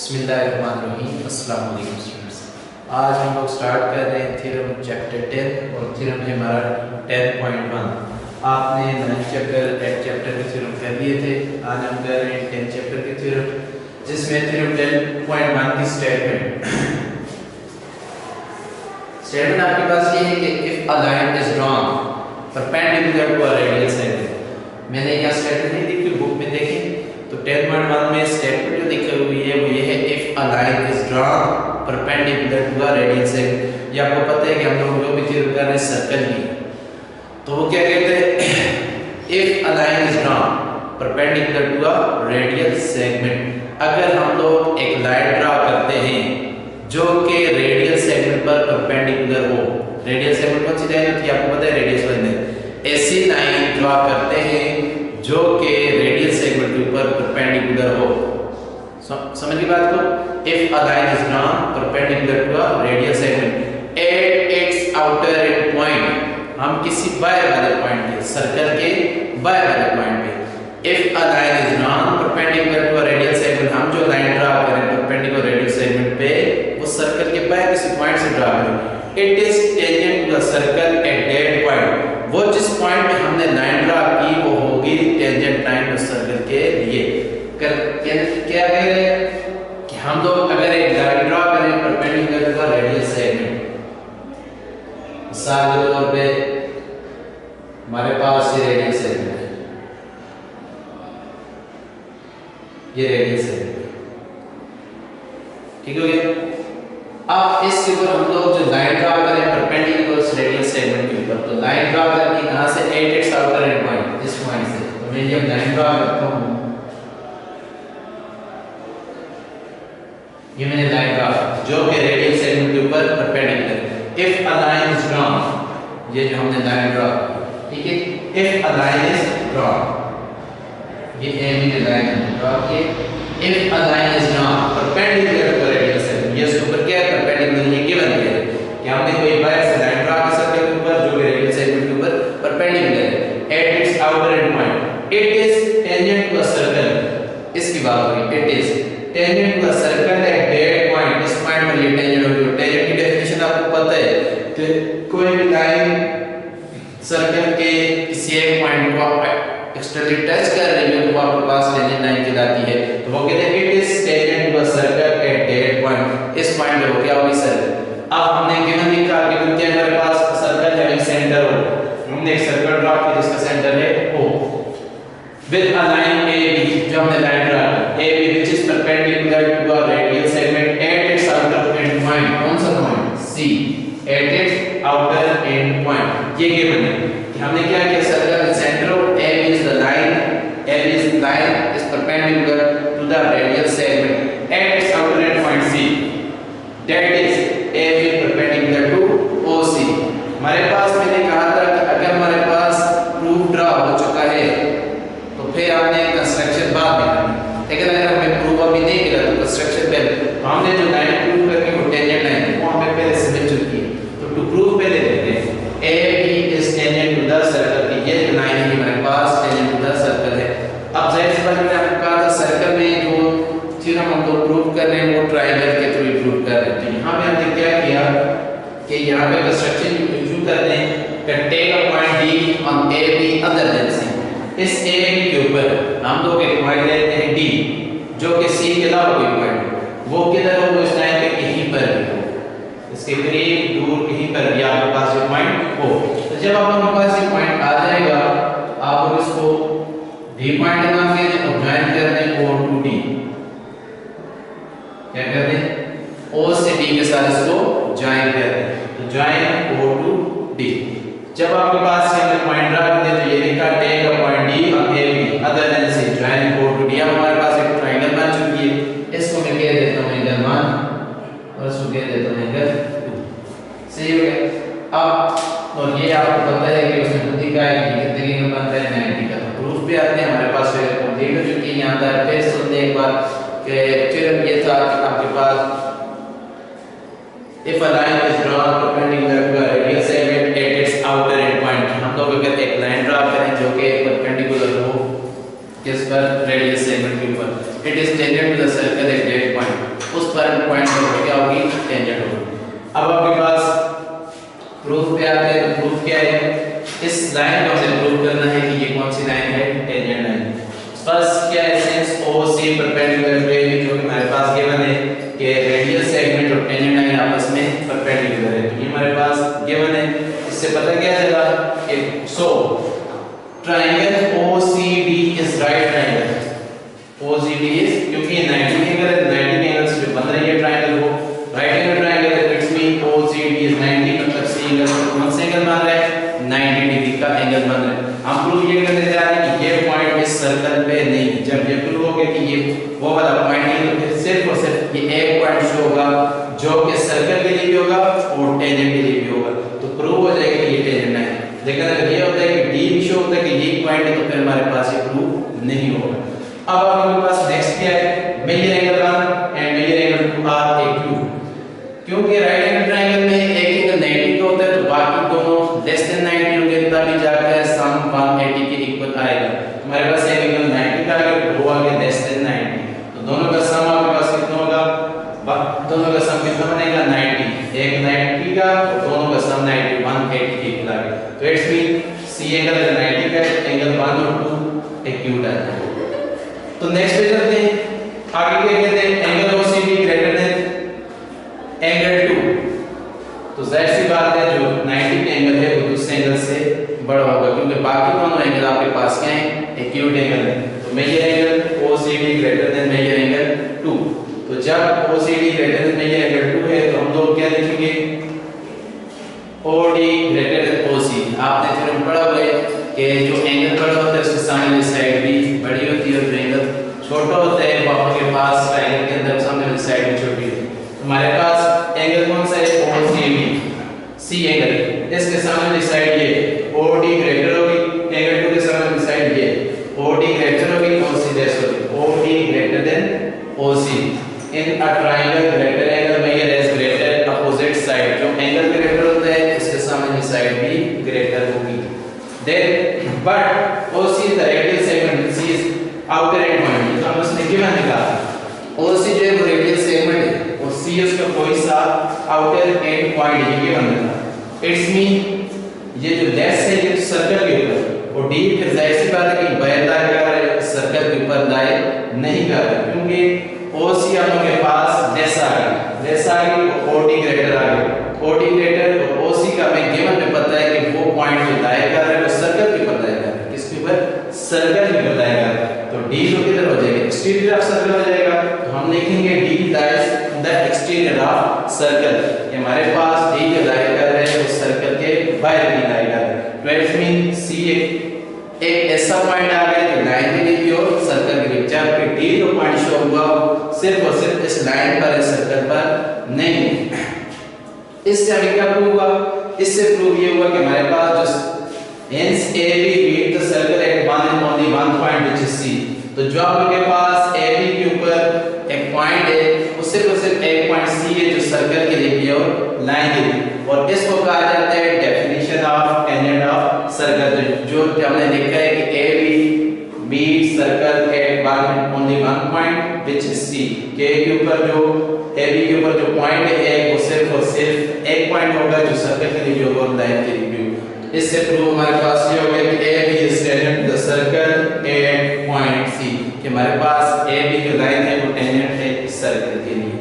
बिस्मिल्लाहिर्रहमानिर्रहीम। अस्सलाम वालेकुम स्टूडेंट्स। आज हम लोग स्टार्ट कर रहे हैं थ्योरम चैप्टर 10 और थ्योरम है हमारा 10.1। आपने 9 चैप्टर 8 चैप्टर के थ्योरम कर लिए थे। आज हम कर रहे हैं 10 चैप्टर के थ्योरम, जिसमें थ्योरम 10.1 की स्टेटमेंट आपके पास ये है कि if a line is drawn perpendicular to a radial segment. मैंने यहाँ स्टेटमेंट नहीं लिखी, बुक में देखें तो 10.1 में स्टेटमेंट जो लिखी हुई है वो ये है if a line is drawn perpendicular to a radial segment. ये आपको पता है कि हम लोग जो भी थ्योरम कर रहे हैं सर्कल की, तो वो क्या कहते हैं if a line is drawn perpendicular to a radial segment. अगर हम लोग एक लाइन ड्रा करते हैं जो कि रेडियल सेगमेंट पर परपेंडिकुलर हो, रेडियल सेगमेंट कौन सी लाइन होती है आपको पता है, रेडियस लाइन। ऐसी लाइन ड्रा करते हैं जो कि रेडियल सेगमेंट के ऊपर परपेंडिकुलर हो। समझ गई बात को? If a line is drawn perpendicular to a radial segment at its outer end point, हम किसी बाहर वाले पॉइंट पे, सर्कल के बाहर वाले पॉइंट पे if a line is drawn perpendicular to a radial segment, हम जो लाइन ड्रा करें परपेंडिकुलर रेडियल सेगमेंट पे वो सर्कल के बाहर किसी पॉइंट से ड्रा करें। It is tangent to the circle at that point, वो जिस पॉइंट पे हमने लाइन ड्रा की वो होगी टेंजेंट लाइन उस सर्कल के लिए। क्या कह रहे हैं कि हम लोग अगर एक लाइन ड्रा करें परपेंडिकुलर टू रेडियल सेगमेंट, मिसाल के तौर पे हमारे पास ये रेडियल सेगमेंट है, ये रेडियल सेगमेंट, ठीक हो गया। अब इसके ऊपर हम लोग जो लाइन ड्रा करें परपेंडिकुलर उस रेडियल सेगमेंट के ऊपर, तो लाइन ड्रा करनी कहां से, eight its outer end point, इस पॉइंट से। तो मैं जब लाइन ड्रा करता हूं, ये मैंने लाइन ड्रा जो कि रेडियल सेगमेंट के ऊपर perpendicular. If a line is drawn, ये जो हमने लाइन ड्रा, ठीक है, if a line is drawn, ये ए बी की लाइन हमने ड्रा की। If a line is drawn perpendicular to radial segment, ये इसके ऊपर क्या है, परपेंडिकुलर, ये गिवन है कि हमने कोई बाहर से लाइन ड्रा कर सकते हैं ऊपर जो कि रेडियल सेगमेंट के ऊपर परपेंडिकुलर है at its outer end point. It is tangent to a circle, इसकी बात हो रही, it is tangent to a circle at that point, इस पॉइंट पर ये टेंजेंट होगी। टेंजेंट की डेफिनेशन आपको पता है कि कोई भी लाइन सर्कल के किसी एक पॉइंट को एक्सटर्नली टच कर रही है तो आपके पास टेंजेंट लाइन कहलाती है। तो वो कहते हैं it is tangent to a circle at that point, इस पॉइंट पे वो क्या होगी, सर्कल। अब हमने गिवन लिखा कि हमारे पास सर्कल है, सेंटर हो, हमने एक सर्कल ड्रा किया जिसका सेंटर है O with a line AB, जो हमने लाइन ड्रा की AB which is perpendicular to a radial segment at its outer end point, कौन सा point, C, at its outer end point. ये गिवन है कि हमने क्या किया, circle centre of AB is the line, AB is line is perpendicular to the radial segment at its outer end point C, that is AB perpendicular to OC। हमारे पास मैंने कहा था कि अगर हमारे पास प्रूफ ड्रा हो चुका है तो फिर हमने कंस्ट्रक्शन बाद में करनी, लेकिन अगर हमें प्रूफ अभी नहीं मिला तो कंस्ट्रक्शन पहले, तो हमने जो लाइन प्रूफ करनी वो टेंजेंट लाइन है, वो हमें पहले से मिल चुकी है। तो टू प्रूफ पहले लेते हैं AB is tangent to the circle की, ये जो लाइन है हमारे पास टेंजेंट टू द सर्कल है। अब जाहिर सी बात है, मैंने आपको कहा था सर्कल में जो थ्योरम हम लोग प्रूफ कर रहे हैं वो ट्रायंगल के थ्रू प्रूफ कर रहे हैं। तो यहाँ पे हमने क्या किया कि यहाँ पे कंस्ट्रक्शन यूज करते हैं कि take a point D on AB other than C, इस AB के ऊपर हम लोग एक पॉइंट लेते हैं D जो कि C के अलावा कोई पॉइंट, वो किधर हो, उस लाइन पे कहीं पर भी हो, इसके करीब दूर कहीं पर भी आपके पास ये पॉइंट हो। तो जब आपके पास ये पॉइंट आ जाएगा आप इसको D पॉइंट नाम दे दें और ज्वाइन कर दें O to D, क्या कर दें, O से D के साथ इसको ज्वाइन कर दें, तो ज्वाइन O to D। जब आपके पास ये पॉइंट ड्रा कर दें तो ये लिखा take a point D on AB other than C join O to D। अब हमारे पास एक ट्रायंगल बन चुकी है, इसको मैं कह देता हूं एंगल 1 और इसको कह देता हूं एंगल 2। सही हो गया। अब और ये आपको पता है कि उसमें बुद्धि का है कि कितने एंगल बनता है, 90 का। तो प्रूफ पे आते हैं, हमारे पास फिर कंप्लीट हो चुकी है। यहां तक फिर सुनते एक बार कि थ्योरम ये था कि आपके पास if a line is drawn perpendicular to a radial segment at its outer end point, हम लोग अगर एक लाइन ड्रा करें जो कि परपेंडिकुलर हो किस पर, रेडियल सेगमेंट के ऊपर, it is tangent to the circle at that point, उस पर पॉइंट पर क्या होगी, टेंजेंट होगी। अब आपके पास प्रूफ पे आते हैं। तो प्रूफ क्या है, इस लाइन को हमें प्रूव करना है कि ये कौन सी लाइन है, टेंजेंट लाइन। फर्स्ट क्या है, since OC perpendicular to AB, जो कि हमारे पास गिवन है कि रेडियल सेगमेंट और टेंजेंट लाइन आपस में परपेंडिकुलर है, तो ये हमारे पास गिवन है। इससे पता क्या चला कि so triangle OCD is right triangle. OCD is, क्योंकि ये 90 एंगल है, 90 एंगल से जो बन रही है ट्रायंगल वो राइट एंगल ट्रायंगल है। इट्स मीन OCD इज 90, मतलब C एंगल से कौन सा एंगल बन रहा है, 90 डिग्री का एंगल बन रहा है। हम प्रूव ये करने जा रहे हैं कि ये पॉइंट इस सर्कल पे नहीं। जब ये प्रूव हो गया कि ये वो वाला पॉइंट नहीं, तो फिर सिर्फ और सिर्फ ये एक पॉइंट शो होगा जो कि सर्कल के लिए भी होगा और टेंजेंट के लिए भी होगा, तो प्रूव हो जाएगा कि ये टेंजेंट है। लेकिन अगर ये होता है कि D भी शो होता है कि ये पॉइंट है, तो फिर हमारे पास ये प्रूव नहीं होगा। अब आपके पास नेक्स्ट क्या है, measure angle 1 and measure angle 2 are equal. क्योंकि राइट एंगल ट्रायंगल में एक एंगल 90 का होता है, तो बाकी दोनों लेस देन 90 होंगे, तभी जाकर सम 180 के इक्वल आएगा। हमारे पास एक एंगल 90 का है, वो आ गया लेस देन 90, तो दोनों का सम आपके पास कितना होगा, दोनों का सम कितना बनेगा, 90। एक 90 का और दोनों का सम 90, 180 के इक्वल आ गया। तो इट्स मीन सी एंगल अगर 90 का है, एंगल 1 और 2 एक्यूट आ जाएगा। तो नेक्स्ट पे चलते हैं, आगे क्या कहते हैं, angle OCD greater then angle 2। तो जाहिर सी बात है जो 90 के एंगल है वो दूसरे एंगल से बड़ा होगा, क्योंकि बाकी दोनों एंगल आपके पास क्या है, एक्यूट एंगल है। तो measure angle OCD greater than measure angle 2। तो जब OCD greater than measure angle 2 है, तो हम लोग क्या लिखेंगे, OD ग्रेटर देन OC। आपने थ्योरम पढ़ा हुआ है कि जो एंगल बड़ा होता है उसके सामने वाली साइड भी बड़ी होती है, और जो एंगल छोटा होता है वो आपके पास ट्रायंगल के अंदर सामने वाली साइड भी छोटी होती है। हमारे पास एंगल कौन सा है, OCD, C एंगल, इसके सामने वाली साइड ये OD ग्रेटर होगी, एंगल 2 के सामने वाली साइड ये OD ग्रेटर होगी, OC लेस होगी। OD greater than OC in a triangle, greater angle measure as greater opposite side. जो एंगल ग्रेटर होता है इसके सामने वाली साइड भी ग्रेटर होगी। Then but OC is the radial segment, C is outer end point. हम उसने गिवन निकाला, OC जो है वो रेडियल सेगमेंट है और C उसका कोई सा आउटर एंड पॉइंट है, ये बन रहा। इट्स मीन ये जो लेस है ये सर्कल के ऊपर, और D फिर जाहिर सी बात है कि बाएं दाएं कर रहा है, सर्कल के ऊपर दाएं नहीं कर रहा, क्योंकि OC हम लोग के पास लेस आ गई, लेस आ गई और OD ग्रेटर आ गई। OD ग्रेटर और OC का हमें गिवन में पता है कि वो पॉइंट जो दाएं कर रहा है वो सर्कल के ऊपर दाएं कर रहा है, किसके ऊपर, सर्कल के ऊपर दाएं कर रहा है। तो D जो किधर हो जाएगा, एक्सटीरियर ऑफ सर्कल हो जाएगा। तो हम लिखेंगे D that's the exterior of circle, हमारे पास D जो दाएं कर रहे हैं वो सर्कल के बाहर की दाएं कर रहे हैं। तो इट्स मीन C एक ऐसा पॉइंट आ गया जो लाइन के लिए भी और सर्कल के लिए, जबकि D जो पॉइंट शो हुआ सिर्फ और सिर्फ इस लाइन पर, इस सर्कल पर नहीं। इससे हमें क्या प्रूव हुआ, इससे प्रूव ये हुआ कि हमारे पास जो hence AB meet the circle at one and only one point which is C। तो जो आप लोगों के पास AB के ऊपर एक पॉइंट है, उससे तो सिर्फ एक पॉइंट C है जो सर्कल के लिए भी और लाइन के लिए, और इसको कहा जाता है definition of tangent of circle. जो हमने लिखा है कि AB meet circle at one and only one point which is C, के के ऊपर जो AB के ऊपर जो पॉइंट है वो सिर्फ और सिर्फ एक पॉइंट होगा जो सर्कल के लिए भी होगा और लाइन के लिए भी। इससे प्रूव हमारे पास ये हो गया कि AB is tangent to the circle at point C, कि हमारे पास AB जो लाइन है वो टेंजेंट है इस सर्कल के लिए।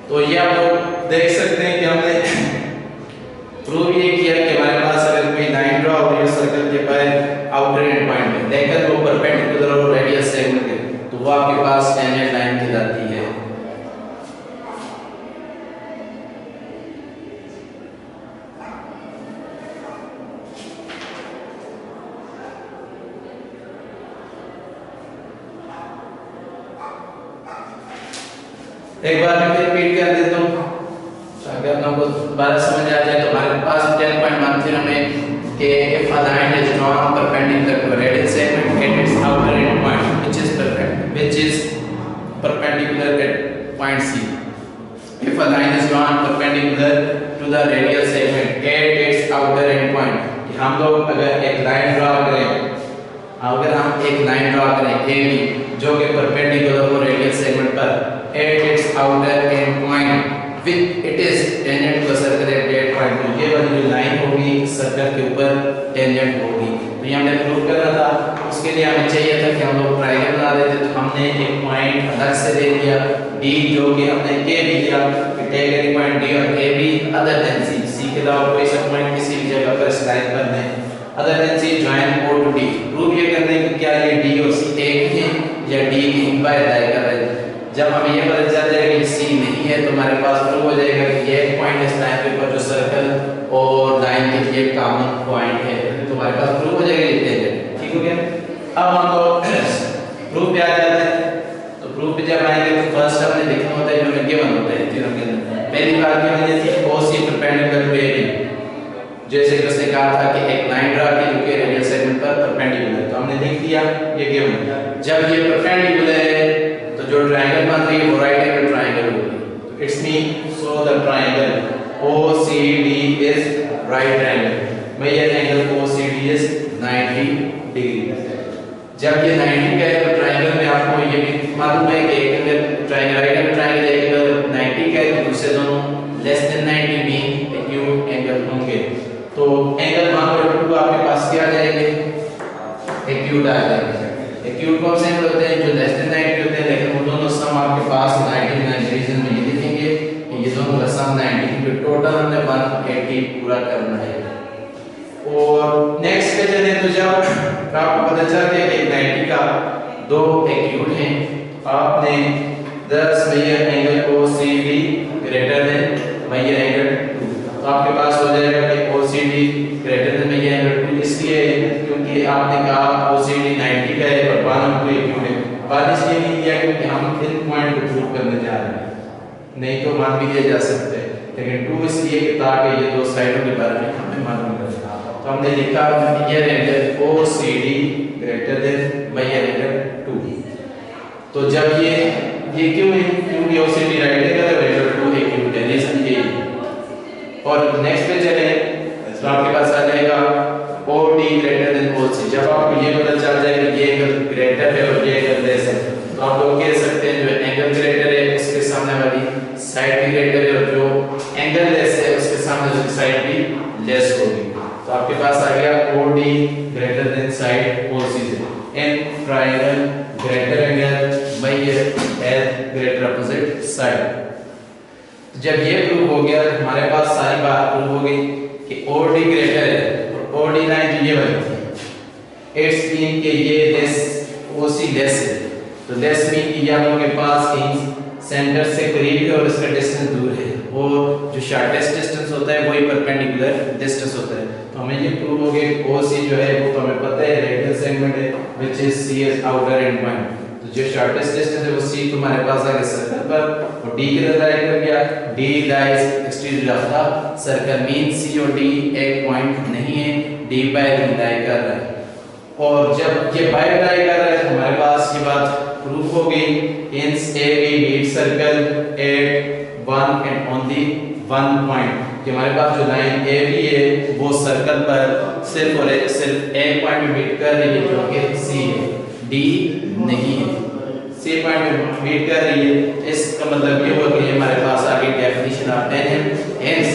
तो ये आप लोग देख सकते हैं कि हमने प्रूव ये किया कि हमारे पास अगर कोई लाइन ड्रा हो रही है सर्कल के बाहर आउटर एंड पॉइंट में, देखकर वो परपेंडिकुलर और रेडियल सेगमेंट है, तो वो आपके पास टेंजेंट लाइन कहलाती है। एक बार मैं फिर रिपीट कर देता हूँ ताकि आप लोगों को दोबारा समझ आ जाए। तो हमारे पास 10.1 थ्योरम है कि if a line is drawn perpendicular to a radial segment at its outer end point which is perpendicular at point C, if a line is drawn perpendicular to the radial segment at its outer end point, कि हम लोग अगर एक line draw करें, अगर हम एक line draw करें AB जो कि परपेंडिकुलर हो रेडियल सेगमेंट पर at its tangent to circle at that point, तो ये वाली जो लाइन होगी सर्कल के ऊपर टेंजेंट होगी। तो ये हमने प्रूव करना था, उसके लिए हमें चाहिए था कि हम लोग ट्रायंगल बना देते, तो हमने एक पॉइंट अलग से ले लिया डी, जो कि हमने के भी लिया कि टेक एनी पॉइंट डी और ए बी अदर देन सी, सी के अलावा कोई सा पॉइंट किसी भी जगह पर इस लाइन पर नहीं, other than C join O to D. Prove ये करने कि क्या ये डी और सी एक ही हैं या डी की इंपायर लाई कर रहे हैं। जब हमें ये पता चल जाएगा कि सी नहीं है, तो हमारे पास प्रूव हो जाएगा कि ये एक पॉइंट इस लाइन के ऊपर जो सर्कल और लाइन के लिए कॉमन पॉइंट है, तो हमारे पास प्रूव हो जाएगा ये टेंजेंट। ठीक हो गया। अब हम लोग प्रूफ पे आ जाते हैं। तो प्रूफ पे जब आएंगे तो फर्स्ट हमने देखना होता है जो हमें गिवन होता है थ्योरम के अंदर। पहली बात क्या होनी थी, OC परपेंडिकुलर टू AB, जैसे कि उसने कहा था कि एक लाइन ड्रा की जो कि रेडियल सेगमेंट पर परपेंडिकुलर है, तो हमने लिख दिया ये गिवन। जब ये परपेंडिकुलर है तो जो ट्रायंगल बन रही है वो राइट एंगल ट्रायंगल होगी, तो it's mean so the triangle OCD is right triangle, measure angle OCD is 90 degree. जब ये 90 का है तो ट्रायंगल में आपको ये भी मालूम है कि एक अगर ट्रायंगल राइट एंगल ट्रायंगल एक अगर 90 का है तो दूसरे दोनों लेस देन 90 भी एक्यूट एंगल होंगे। तो एंगल 1/2 आपके पास क्या आ जाएंगे, एक्यूट आ जाएंगे। एक्यूट कौन से एंगल होते हैं, जो लेस देन 90 होते हैं, लेकिन वो दोनों सम आपके पास 90 रीजन में ये लिखेंगे कि ये दोनों का सम 90, तो टोटल हमने 180 पूरा करना है। और नेक्स्ट पे चले तो जब आपको पता चल गया कि 90 का दो एक्यूट हैं, आपने 10 measure angle OCD greater than measure angle 2, तो आपके पास हो जाएगा कि OCD greater than measure angle 2, इसलिए क्योंकि आपने कहा OCD 90 का है और 1 एक्यूट है। बात इसलिए नहीं किया क्योंकि हम इन पॉइंट को प्रूव करने जा रहे हैं, नहीं तो मान भी दिया जा सकता है, लेकिन 2 इसलिए कि ताकि ये दो साइडों के बारे में हमें मालूम रहे। तो हमने लिखा measure angle OCD greater than measure angle 2। तो जब ये क्यों है, क्योंकि OCD राइट एंगल है, मेजर 2 एक्यूट है, रीजन ये। और नेक्स्ट पे चले तो आपके पास आ जाएगा OD ग्रेटर देन OC। जब आपको ये पता चल जाएगा कि ये एंगल ग्रेटर है और ये एंगल लेस है, तो आप लोग कह सकते हैं जो एंगल ग्रेटर है उसके सामने वाली साइड भी ग्रेटर है और जो एंगल लेस है उसके सामने वाली साइड भी लेस होगी। तो आपके पास आ गया OD greater than side OC से। In triangle greater angle measure as greater opposite side. जब ये प्रूव हो गया तो हमारे पास सारी बात प्रूव हो गई कि OD ग्रेटर है और OD लाइन जो ये वाली थी, इट्स मीन कि ये लेस OC लेस है, तो लेस मीन कि हम लोगों के पास कहीं सेंटर से करीब है और इसका डिस्टेंस दूर है, और जो शॉर्टेस्ट डिस्टेंस होता है वही परपेंडिकुलर डिस्टेंस होता है। तो हमें ये प्रूव हो गया कि OC जो है वो तो हमें पता है रेडियल सेगमेंट है which is C is outer end point, तो जो शॉर्टेस्ट डिस्टेंस है वो C तुम्हारे पास आ गया सर्कल पर, और D किधर लाई कर गया, D lies exterior of the circle, mean C और D एक पॉइंट नहीं है, D बाय D लाई कर रहा है। और जब ये बाय लाई कर रहा है तो हमारे पास ये बात प्रूफ हो गई, hence AB meet circle at one and only one point, कि हमारे पास जो लाइन AB है वो सर्कल पर सिर्फ और सिर्फ एक पॉइंट में मीट कर रही है जो कि C है, D नहीं है, C पॉइंट में मीट कर रही है। इसका मतलब ये हुआ कि हमारे पास आगे definition of tangent, hence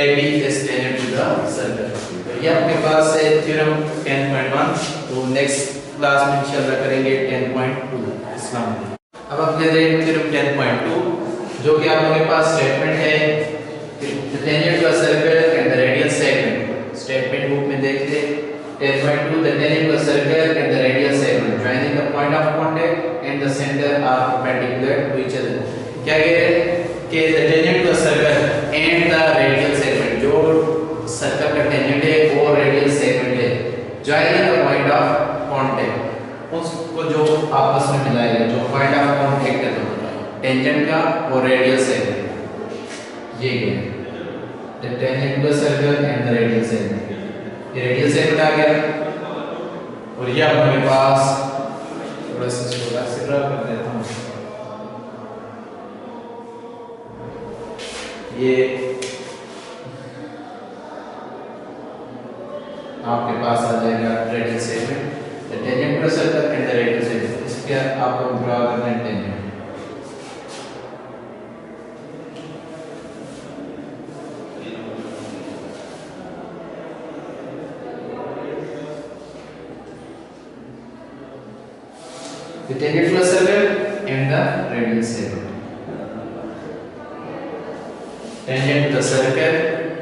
AB is tangent to the circle। तो ये आपके पास है थ्योरम 10.1। तो नेक्स्ट क्लास में इंशाल्लाह करेंगे 10.2। अस्सलाम वालेकुम। अब हम ले रहे हैं थ्योरम 10.2 जो कि आप लोगों के पास स्टेटमेंट है tangent to a circle and the radial segment. Statement book में देखते 10.2 the tangent to a circle and the radial segment joining the point of contact and the centre are perpendicular to each other. क्या कह रहे हैं कि the tangent to a circle and the radial segment, जो circle का tangent है वो radial segment है, joining the point of contact, उसको जो आपस में मिलाएगा, जो पॉइंट ऑफ कांटेक्ट है दोनों टेंजेंट का और रेडियल सेगमेंट, ये है the tangent to the circle and the radial segment. ये रेडियल सेगमेंट आ गया और ये हमारे पास थोड़ा सा छोटा सा ड्रा कर देता हूं, ये आपके पास आ जाएगा radial segment, the tangent to the circle and the radial segment. इसके आपको ड्रा करना है tangent. the tangent to the circle and the radial segment. Tangent to the circle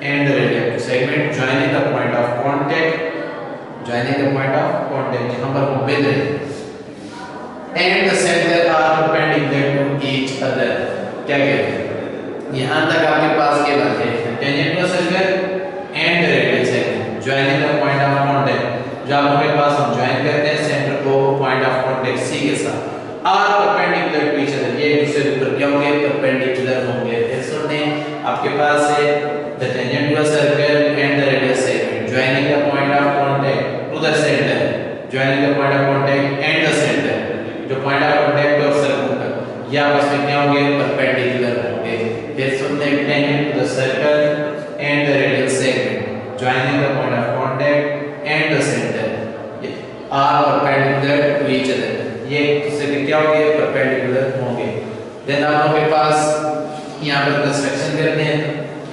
and the radial segment joining the point of contact. Joining the point of contact यहाँ पर वो मिल रहे हैं and the center are perpendicular to each other. क्या कहते हैं यहाँ तक आपके पास क्या बात है tangent to the circle and the radial segment joining the point of contact. जो आपके पास हम ज्वाइन करते हैं सेंटर को पॉइंट ऑफ कांटेक्ट सी के साथ are perpendicular to each other, ये एक दूसरे के ऊपर क्या होंगे परपेंडिकुलर होंगे। फिर सुनने आपके पास है the tangent to a circle and the radial segment joining the point of contact to the centre, joining the point of contact and the centre, जो पॉइंट ऑफ कांटेक्ट और सर्कल का ये आपस में क्या होंगे परपेंडिकुलर होंगे। फिर सुनते हैं tangent to the circle and the radial segment joining the point of contact and the centre are perpendicular to each other, ये दूसरे के क्या होंगे परपेंडिकुलर होंगे। देन आप लोगों के पास यहाँ पर कंस्ट्रक्शन करते हैं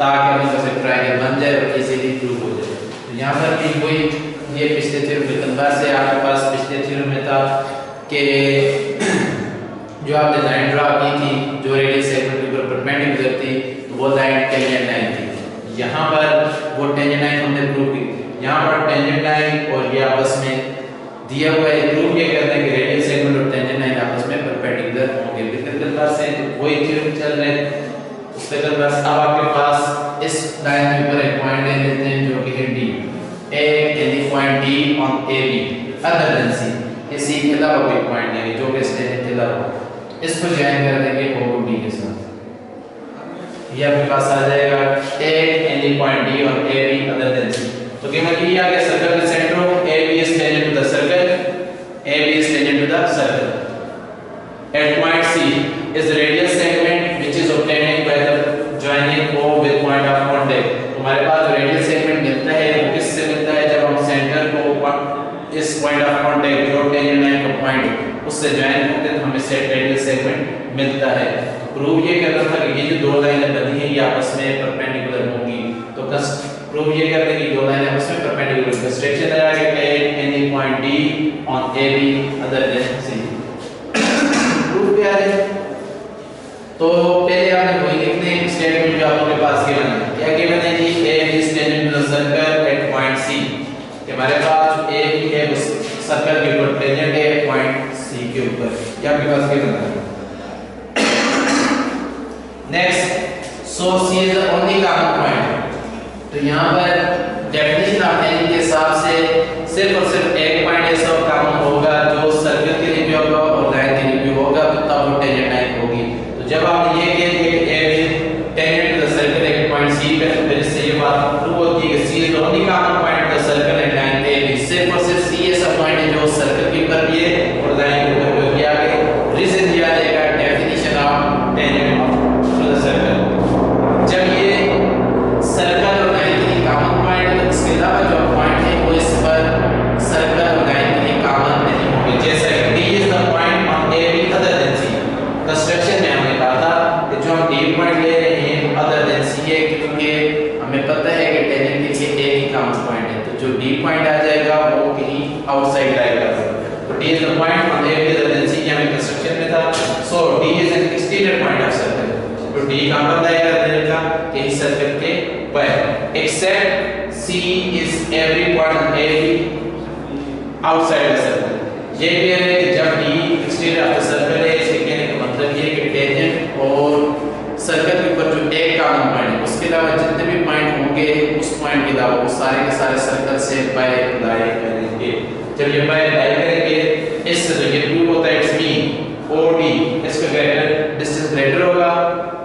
ताकि हमें बस एक ट्रायंगल बन जाए और इजीली प्रूव हो जाए। तो यहाँ पर भी वही ये पिछले थ्योरम के कंबार से आपके पास पिछले थ्योरम में था कि जो आपने लाइन ड्रा की थी जो रेडियल सेगमेंट के ऊपर परपेंडिकुलर थी वो लाइन टेंजेंट लाइन थी। यहाँ पर वो टेंजेंट लाइन हमने प्रूव की, यहाँ पर टेंजेंट लाइन और ये आपस में दिया हुआ है प्रूव ये करते हैं कि रेडियल सेगमेंट और टेंजेंट लाइन आपस में परपेंडिकुलर होंगे। फिर बार से वही थ्योरम चल रहे हैं उसके बाद बस अब आपके पास इस लाइन के ऊपर एक पॉइंट ले लेते हैं जो कि है D, a any point D on A B other than C, इसी के अलावा कोई पॉइंट नहीं जो कि इसके अलावा इसको ज्वाइन कर देंगे ओ डी के साथ, ये आपके पास आ जाएगा a any point D on A B other than C. तो केवल ये आ गया सर्कल के centre A B is tangent to the circle, AB is tangent to the circle. At point C is the radial segment which is obtained by the joining O with point of contact. हमारे पास radial segment मिलता है वो किससे मिलता है जब हम centre को इस पॉइंट ऑफ कांटेक्ट जो टेंजेंट लाइन का पॉइंट उससे ज्वाइन करते हैं तो हमें सेट रेडियल सेगमेंट मिलता है। प्रूव ये करना था कि ये जो दो लाइनें बनी हैं ये आपस में परपेंडिकुलर होंगी, तो प्रूव ये करते हैं कि दो लाइनें आपस में परपेंडिकुलर कंस्ट्रक्शन है कि any point D on AB other than C proof क्या है। तो पहले आपने वही लिखने स्टेटमेंट जो आपके पास गिवन है क्या गिवन है जी AB is tangent to the circle at point C, कि हमारे पास जो AB है उस सर्कल के ऊपर टेंजेंट है पॉइंट C के ऊपर, ये आपके पास गिवन है। Next so C is the only common point, तो यहाँ पर डेफिनेशन ऑफ टेंजेंट के हिसाब से सिर्फ और सिर्फ एक पॉइंट ऐसा कॉमन होगा जो सर्कल के लिए भी होगा और लाइन के लिए भी होगा तो तब वो टेंजेंट लाइन होगी। तो जब आपने ये कह दिया कि A is tangent to the circle at point C पे तो फिर इससे ये बात प्रूव होती है कि C is the only common point the circle and line A B, सिर्फ और सिर्फ सी ऐसा पॉइंट है जो सर्कल के ऊपर भी है और लाइन के ऊपर भी है। आगे रीजन दिया जाएगा definition of tangent to the circle, जब ये सर्कल और लाइन के लिए कॉमन पॉइंट है तो इसके अलावा जो पॉइंट है वो इस पर सर्कल और लाइन के लिए कॉमन नहीं होंगे। जैसा कि D is the point on AB other than C, construction में हमने कहा था कि जो हम D पॉइंट ले रहे हैं other than C है क्योंकि हमें पता है कि टेंजेंट के लिए A ही कॉमन पॉइंट है, तो जो D पॉइंट आ जाएगा वो कहीं आउटसाइड लाई करेगा। तो D is the point on AB other than C ये हमें कंस्ट्रक्शन में था। सो D is an exterior point of circle, तो D कहां पर लाई करेगा कहीं सर्कल के बाहर, except C is every point on AB outside the circle। ये क्लियर है कि जब D exterior of the circle है इसके कहने का मतलब ये है कि टेंजेंट और सर्कल के ऊपर जो एक कॉमन पॉइंट है उसके अलावा जितने भी पॉइंट होंगे उस पॉइंट के अलावा वो सारे के सारे सर्कल से बाय लाई करेंगे। जब ये बाय लाई करेंगे इससे जो ये प्रूव होता है इट्स मीन OD इसका ग्रेटर डिस्टेंस ग्रेटर होगा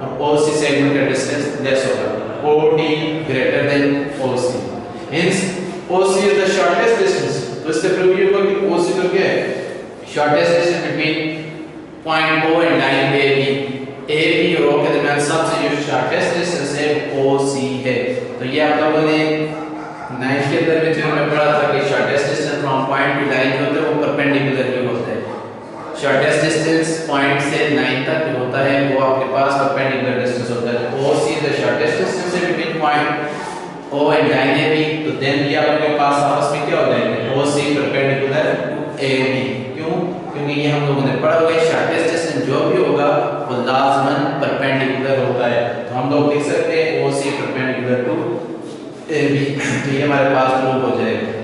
और OC सेगमेंट का डिस्टेंस लेस होगा, OD greater than OC, hence OC is the shortest distance। तो इससे प्रूव ये होगा कि OC तो क्या है shortest distance between point O and line AB, AB और O के दरमियान सबसे जो शॉर्टेस्ट डिस्टेंस है OC है। तो ये आप लोगों ने 9th के अंदर में थ्योरम में पढ़ा था कि shortest distance from point two line जो होता है वो परपेंडिकुलर ही होता है। शॉर्टेस्ट डिस्टेंस पॉइंट से लाइन तक जो होता है वो आपके पास परपेंडिकुलर डिस्टेंस होता है। OC the shortest distance between point O and line AB, तो देन ये आपके पास आपस में क्या हो जाएंगे OC परपेंडिकुलर टू AB। क्यों? क्योंकि क्योंकि ये हम लोगों ने पढ़ा हुआ है शॉर्टेस्ट डिस्टेंस जो भी होगा वो लाजमन परपेंडिकुलर होता है। तो हम लोग लिख सकते हैं OC परपेंडिकुलर टू AB, तो ये हमारे पास प्रूव हो जाएगा।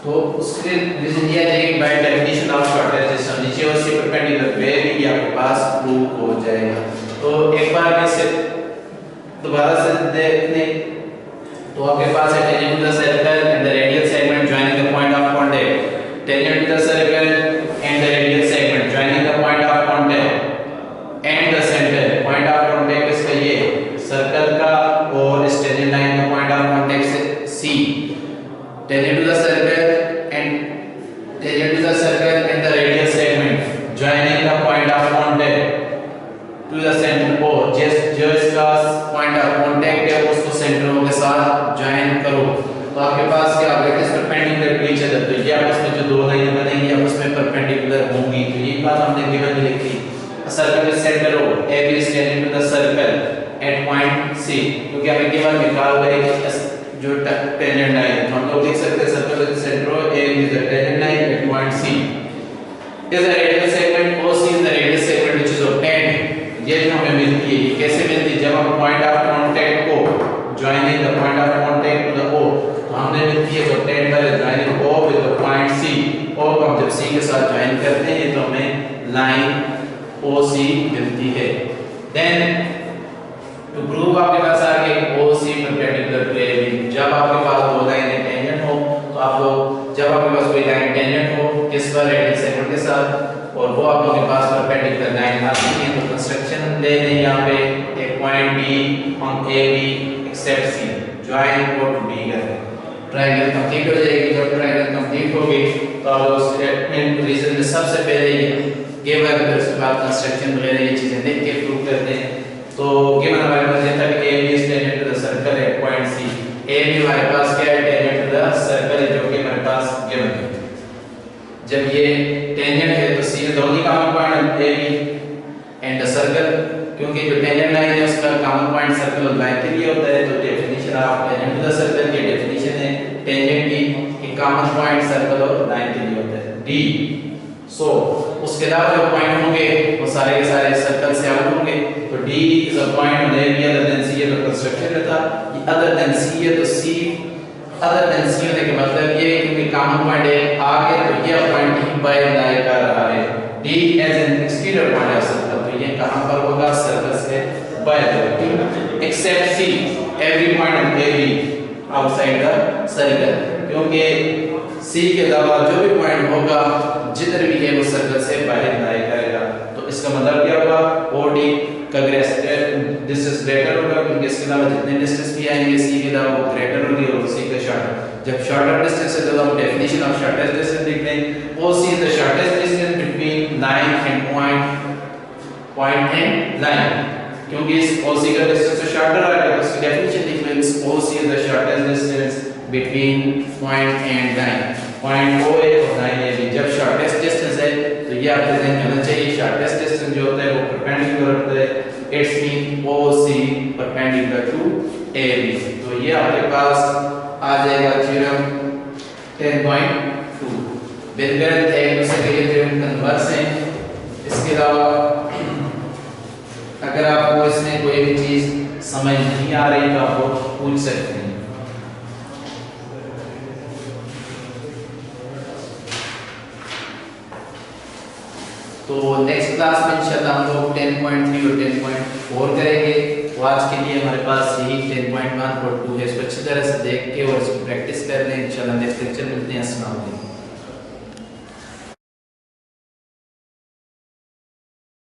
तो उसके रीजन ये है कि by definition of shortest distance नीचे OC परपेंडिकुलर वे भी आपके पास प्रूव हो जाएगा। तो एक बार मैं इसे दोबारा से देखने तो आपके पास है tangent to the circle and the radial segment joining the point of contact, tangent to the circle and the radial segment joining the point of contact and the centre. Point of contact इसका ये circle का और इस tangent line का point of contact से C, tangent to the circle and the radial segment joining the point of contact to the center O, जो इसका point of contact है उसको सेंटर O के साथ ज्वाइन करो। तो आपके पास क्या होगा इस परपेंडिकुलर टू ईच अदर, तो ये आपस में जो दो लाइनें बनेंगी आपस में परपेंडिकुलर होंगी। तो ये बात हमने गिवन में लिखी। सर्कल के centre O, AB is tangent to the circle at point C, क्योंकि हमें गिवन में कहा हुआ है कि जो टेंजेंट लाइन है, तो हम लोग लिख सकते हैं सर्कल के centre O, AB is the tangent line at point C is the radial segment, OC is the radial segment which is obtained। ये जो हमें मिलती है ये कैसे मिलती है, जब हम पॉइंट ऑफ कांटेक्ट को joining the point of contact to the O, तो हमने मिलती है obtained by joining O with the point C। O को हम जब C के साथ ज्वाइन करते हैं तो हमें लाइन OC मिलती है। देन टू प्रूव आपके पास आ गया OC परपेंडिकुलर टू AB। जब आपके पास दो लाइनें टेंजेंट हो तो आप लोग जब आपके पास कोई लाइन टेंजेंट हो किस पर रेडियल सेगमेंट के साथ और वो आप लोगों के पास परपेंडिकुलर लाइन आती है तो कंस्ट्रक्शन ले लें यहाँ पे एक point B on AB except C join O to D करें, ट्रायंगल कंप्लीट हो जाएगी। जब ट्रायंगल कंप्लीट होगी तो आप लोग स्टेटमेंट रीजन में सबसे पहले ये गिवन फिर उसके बाद कंस्ट्रक्शन वगैरह ये चीजें देख के प्रूव करते हैं। तो गिवन हमारे पास ये था कि AB is tangent to the circle at point C, AB हमारे पास क्या है tangent to the circle है जो कि हमारे पास गिवन है। जब ये टेंजेंट है तो C is the only common point of AB and the circle, क्योंकि जो टेंजेंट लाइन है उसका कॉमन पॉइंट सर्कल और लाइन के लिए होता है। तो definition of tangent to the circle की डेफिनेशन है टेंजेंट की कि कॉमन पॉइंट सर्कल और लाइन के लिए होता है D। सो उसके अलावा जो पॉइंट होंगे वो सारे के सारे सर्कल से आउट होंगे। तो D is a point on AB other than C है तो कंस्ट्रक्शन में था, ये other than C है तो C other than C होने के मतलब ये है क्योंकि कॉमन पॉइंट है आगे तो ये पॉइंट ही बाय लाई कर रहा है। D as an exterior point of circle, तो ये कहां पर होगा सर्कल से बाहर except C every point on AB outside the circle, क्योंकि C के अलावा जो भी पॉइंट होगा जिधर भी है वो सर्कल से बाहर लाई करेगा। तो इसका मतलब क्या होगा OD का डिस्टेंस ग्रेटर होगा क्योंकि इसके अलावा जितने डिस्टेंस भी आएंगे C के अलावा वो ग्रेटर होंगे और C का शॉर्टर। जब शॉर्टर डिस्टेंस है तो हम डेफिनेशन ऑफ शॉर्टेस्ट डिस्टेंस देखते हैं। OC is the shortest distance between line and point and line, क्योंकि इस OC का डिस्टेंस तो शॉर्टर आ गया तो उसकी डेफिनेशन लिख लें OC is the shortest distance between point and line। Point O है और लाइन AB जब शॉर्टेस्ट डिस्टेंस है तो ये आपके ध्यान में होना चाहिए शॉर्टेस्ट डिस्टेंस जो होता है वो परपेंडिकुलर होता है। It's mean OC perpendicular to AB। तो ये आपके पास आ जाएगा थ्योरम 10.2। बिल्कुल एक दूसरे के लिए थ्योरम कन्वर्स हैं। इसके अलावा अगर आपको इसमें कोई भी चीज समझ नहीं आ रही तो आप पूछ सकते हैं। तो नेक्स्ट क्लास में इंशाल्लाह हम लोग 10.3 और 10.4 करेंगे। तो आज के लिए हमारे पास यही 10.1 और 2 है, इसको अच्छी तरह से देख के और इसको प्रैक्टिस कर लें। इंशाल्लाह नेक्स्ट लेक्चर मिलते हैं। अस्सलाम वालेकुम।